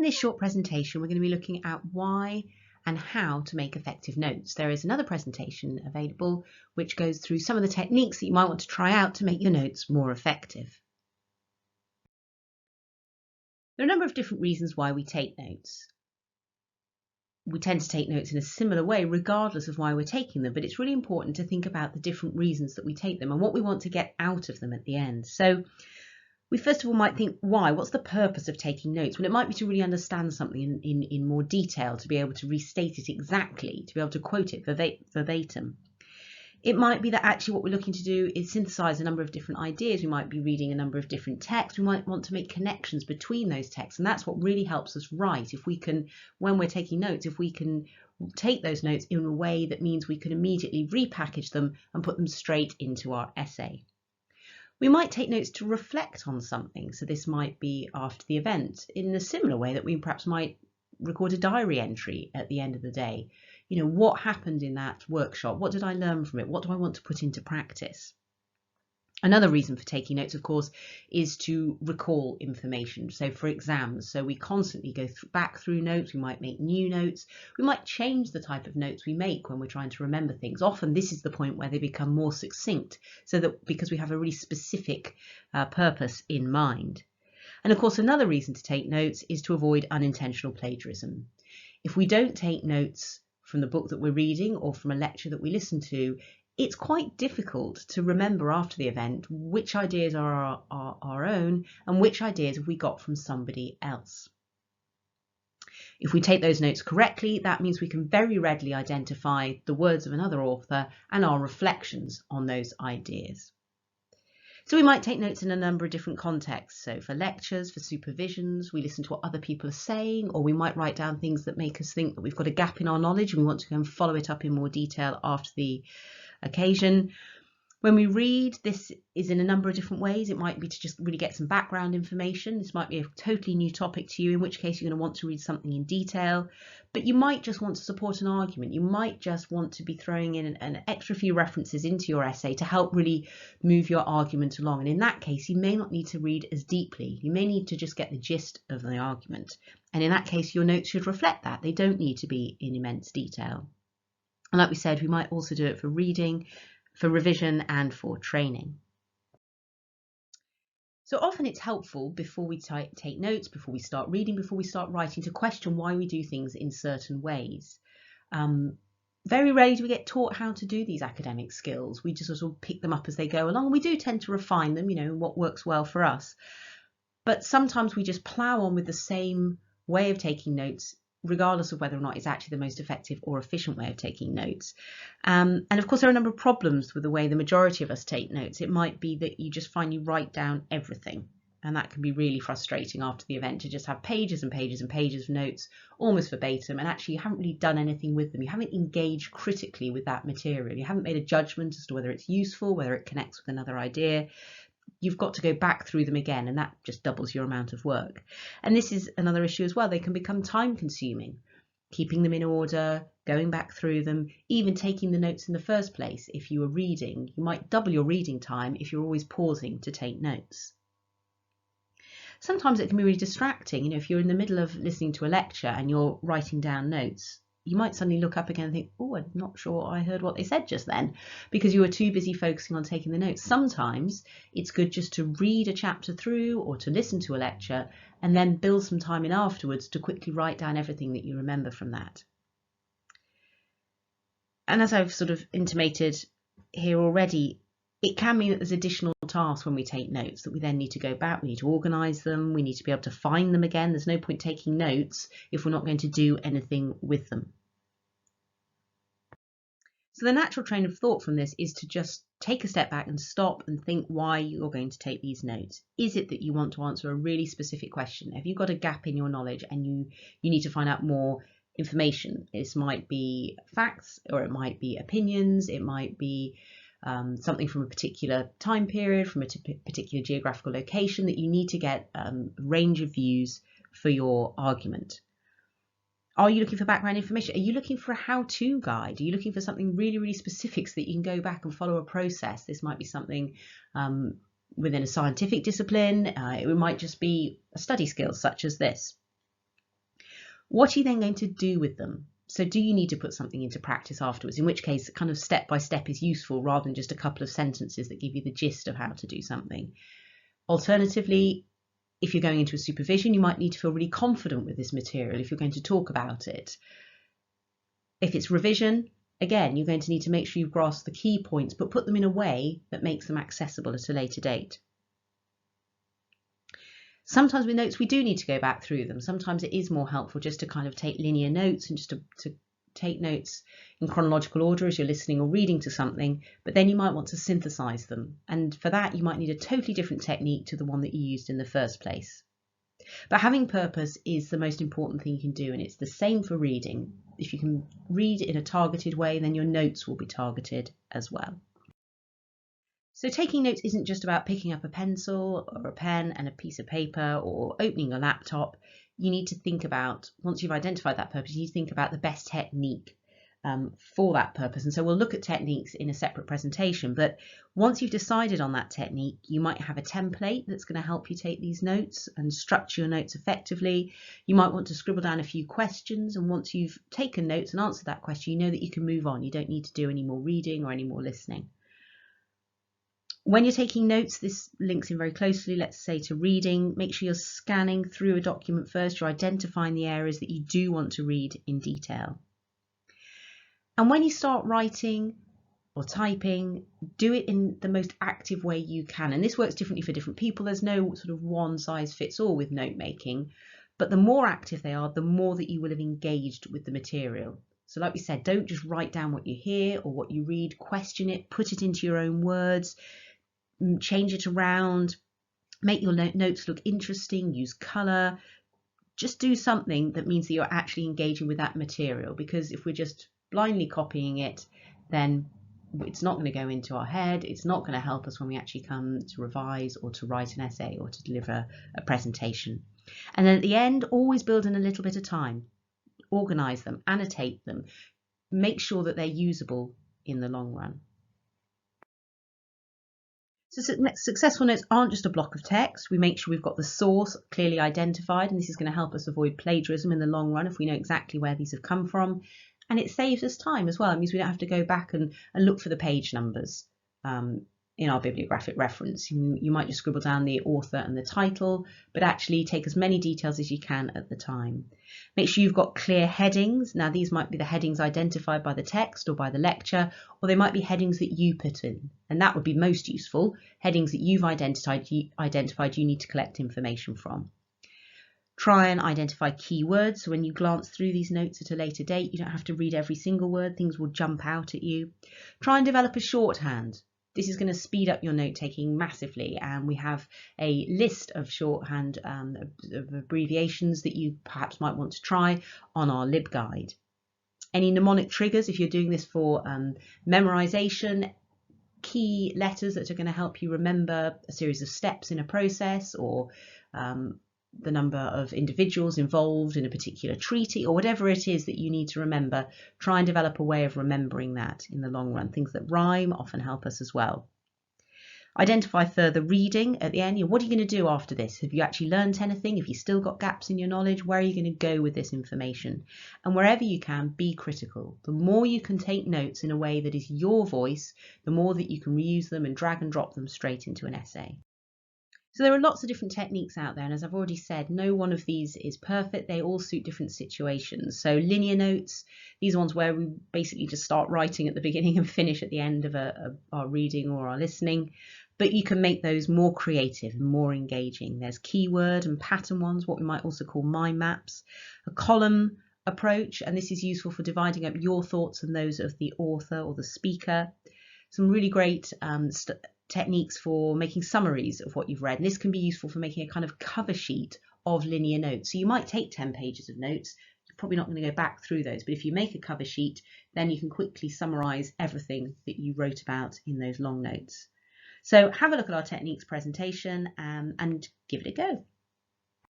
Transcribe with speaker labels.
Speaker 1: this short presentation, we're going to be looking at why and how to make effective notes. There is another presentation available which goes through some of the techniques that you might want to try out to make your notes more effective. There are a number of different reasons why we take notes. We tend to take notes in a similar way regardless of why we're taking them, but it's really important to think about the different reasons that we take them and what we want to get out of them at the end. So we first of all might think, why? What's the purpose of taking notes? Well, it might be to really understand something in more detail, to be able to restate it exactly, to be able to quote it verbatim. It might be that actually what we're looking to do is synthesize a number of different ideas. We might be reading a number of different texts. We might want to make connections between those texts. And that's what really helps us write. If we can, when we're taking notes, if we can take those notes in a way that means we can immediately repackage them and put them straight into our essay. We might take notes to reflect on something. So this might be after the event in a similar way that we perhaps might record a diary entry at the end of the day. You know, what happened in that workshop? What did I learn from it? What do I want to put into practice? Another reason for taking notes, of course, is to recall information. So for exams, so we constantly go back through notes. We might make new notes. We might change the type of notes we make when we're trying to remember things. Often this is the point where they become more succinct, so that because we have a really specific purpose in mind. And of course, another reason to take notes is to avoid unintentional plagiarism. If we don't take notes from the book that we're reading or from a lecture that we listen to, it's quite difficult to remember after the event which ideas are our own and which ideas have we got from somebody else. If we take those notes correctly, that means we can very readily identify the words of another author and our reflections on those ideas. So we might take notes in a number of different contexts. So for lectures, for supervisions, we listen to what other people are saying, or we might write down things that make us think that we've got a gap in our knowledge and we want to go and follow it up in more detail after the occasion. When we read, this is in a number of different ways. It might be to just really get some background information. This might be a totally new topic to you, in which case you're going to want to read something in detail. But you might just want to support an argument. You might just want to be throwing in an extra few references into your essay to help really move your argument along. And in that case, you may not need to read as deeply. You may need to just get the gist of the argument. And in that case, your notes should reflect that. They don't need to be in immense detail. And like we said, we might also do it for reading, for revision and for training. So often it's helpful before we take notes, before we start reading, before we start writing, to question why we do things in certain ways. Very rarely do we get taught how to do these academic skills. We just sort of pick them up as they go along. We do tend to refine them, you know, what works well for us. But sometimes we just plow on with the same way of taking notes, regardless of whether or not it's actually the most effective or efficient way of taking notes. And of course, there are a number of problems with the way the majority of us take notes. It might be that you just find you write down everything, and that can be really frustrating after the event, to just have pages and pages and pages of notes, almost verbatim, and actually you haven't really done anything with them. You haven't engaged critically with that material. You haven't made a judgment as to whether it's useful, whether it connects with another idea. You've got to go back through them again, and that just doubles your amount of work. And this is another issue as well. They can become time consuming, keeping them in order, going back through them, even taking the notes in the first place. If you were reading, you might double your reading time if you're always pausing to take notes. Sometimes it can be really distracting. You know, if you're in the middle of listening to a lecture and you're writing down notes, you might suddenly look up again and think, oh, I'm not sure I heard what they said just then, because you were too busy focusing on taking the notes. Sometimes it's good just to read a chapter through or to listen to a lecture and then build some time in afterwards to quickly write down everything that you remember from that. And as I've sort of intimated here already, it can mean that there's additional tasks when we take notes, that we then need to go back, we need to organise them, we need to be able to find them again. There's no point taking notes if we're not going to do anything with them. So the natural train of thought from this is to just take a step back and stop and think why you're going to take these notes. Is it that you want to answer a really specific question? Have you got a gap in your knowledge and you need to find out more information? This might be facts, or it might be opinions, it might be something from a particular time period, from a particular geographical location, that you need to get a range of views for your argument. Are you looking for background information? Are you looking for a how-to guide? Are you looking for something really, really specific so that you can go back and follow a process? This might be something within a scientific discipline. It might just be a study skill such as this. What are you then going to do with them? So do you need to put something into practice afterwards, in which case kind of step by step is useful rather than just a couple of sentences that give you the gist of how to do something. Alternatively, if you're going into a supervision, you might need to feel really confident with this material if you're going to talk about it. If it's revision, again, you're going to need to make sure you've grasped the key points, but put them in a way that makes them accessible at a later date. Sometimes with notes, we do need to go back through them. Sometimes it is more helpful just to kind of take linear notes and just to take notes in chronological order as you're listening or reading to something, but then you might want to synthesize them. And for that, you might need a totally different technique to the one that you used in the first place. But having purpose is the most important thing you can do, and it's the same for reading. If you can read in a targeted way, then your notes will be targeted as well. So taking notes isn't just about picking up a pencil or a pen and a piece of paper or opening a laptop. You need to think about, once you've identified that purpose, you need to think about the best technique for that purpose. And so we'll look at techniques in a separate presentation, but once you've decided on that technique, you might have a template that's going to help you take these notes and structure your notes effectively. You might want to scribble down a few questions, and once you've taken notes and answered that question, you know that you can move on. You don't need to do any more reading or any more listening. When you're taking notes, this links in very closely, let's say, to reading. Make sure you're scanning through a document first. You're identifying the areas that you do want to read in detail. And when you start writing or typing, do it in the most active way you can. And this works differently for different people. There's no sort of one size fits all with note making, but the more active they are, the more that you will have engaged with the material. So like we said, don't just write down what you hear or what you read, question it, put it into your own words, change it around, make your notes look interesting, use colour. Just do something that means that you're actually engaging with that material, because if we're just blindly copying it, then it's not going to go into our head. It's not going to help us when we actually come to revise or to write an essay or to deliver a presentation. And then at the end, always build in a little bit of time. Organise them, annotate them, make sure that they're usable in the long run. So successful notes aren't just a block of text. We make sure we've got the source clearly identified, and this is going to help us avoid plagiarism in the long run if we know exactly where these have come from. And it saves us time as well. It means we don't have to go back and look for the page numbers in our bibliographic reference. You might just scribble down the author and the title, but actually take as many details as you can at the time. Make sure you've got clear headings. Now, these might be the headings identified by the text or by the lecture, or they might be headings that you put in, and that would be most useful. Headings that you've identified you need to collect information from. Try and identify keywords, so when you glance through these notes at a later date, you don't have to read every single word. Things will jump out at you. Try and develop a shorthand. This is going to speed up your note taking massively, and we have a list of shorthand of abbreviations that you perhaps might want to try on our LibGuide. Any mnemonic triggers, if you're doing this for memorization, key letters that are going to help you remember a series of steps in a process, or the number of individuals involved in a particular treaty, or whatever it is that you need to remember. Try and develop a way of remembering that in the long run. Things that rhyme often help us as well. Identify further reading at the end. What are you going to do after this? Have you actually learned anything? Have you still got gaps in your knowledge? Where are you going to go with this information? And wherever you can, be critical. The more you can take notes in a way that is your voice, the more that you can reuse them and drag and drop them straight into an essay. So there are lots of different techniques out there, and as I've already said, no one of these is perfect. They all suit different situations. So linear notes, these are ones where we basically just start writing at the beginning and finish at the end of our reading or our listening, but you can make those more creative and more engaging. There's keyword and pattern ones, what we might also call mind maps, a column approach, and this is useful for dividing up your thoughts and those of the author or the speaker. Some really great techniques for making summaries of what you've read, and this can be useful for making a kind of cover sheet of linear notes. So you might take 10 pages of notes, you're probably not going to go back through those, but if you make a cover sheet, then you can quickly summarize everything that you wrote about in those long notes. So have a look at our techniques presentation and give it a go.